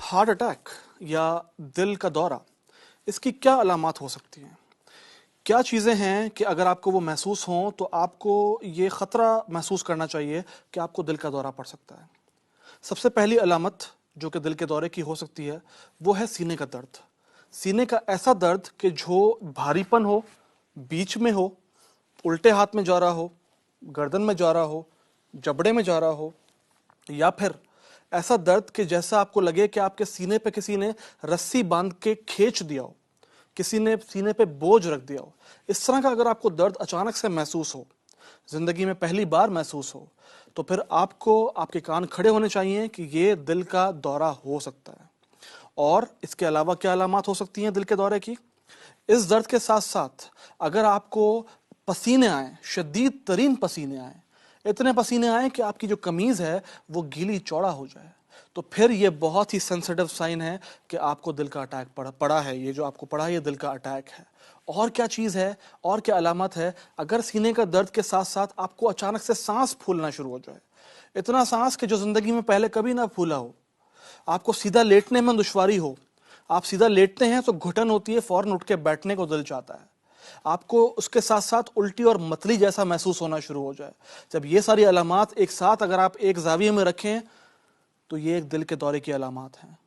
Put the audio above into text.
Heart attack या दिल का दौरा, इसकी क्या अलामात हो सकती हैं? क्या चीज़ें हैं कि अगर आपको वो महसूस हों तो आपको ये ख़तरा महसूस करना चाहिए कि आपको दिल का दौरा पड़ सकता है? सबसे पहली अलामत जो कि दिल के दौरे की हो सकती है वो है सीने का दर्द। सीने का ऐसा दर्द कि जो भारीपन हो, बीच में हो, उल्टे हाथ में जा रहा हो, गर्दन में जा रहा हो, जबड़े में जा रहा हो, या फिर ऐसा दर्द कि जैसा आपको लगे कि आपके सीने पे किसी ने रस्सी बांध के खींच दिया हो, किसी ने सीने पे बोझ रख दिया हो। इस तरह का अगर आपको दर्द अचानक से महसूस हो, जिंदगी में पहली बार महसूस हो, तो फिर आपको आपके कान खड़े होने चाहिए कि ये दिल का दौरा हो सकता है। और इसके अलावा क्या अलामत हो सकती हैं दिल के दौरे की? इस दर्द के साथ साथ अगर आपको पसीने आए, शदीद तरीन पसीने आए, इतने पसीने आए कि आपकी जो कमीज है वो गीली चौड़ा हो जाए, तो फिर ये बहुत ही सेंसिटिव साइन है कि आपको दिल का अटैक पड़ा है। ये जो आपको पड़ा है ये दिल का अटैक है। और क्या चीज़ है, और क्या अलामत है? अगर सीने का दर्द के साथ साथ आपको अचानक से सांस फूलना शुरू हो जाए, इतना सांस कि जो जिंदगी में पहले कभी ना फूला हो, आपको सीधा लेटने में दुश्वारी हो, आप सीधा लेटते हैं तो घुटन होती है, फौरन उठ के बैठने को दिल चाहता है, आपको उसके साथ साथ उल्टी और मतली जैसा महसूस होना शुरू हो जाए। जब ये सारी अलामात एक साथ अगर आप एक जाविये में रखें तो ये एक दिल के दौरे की अलामात हैं।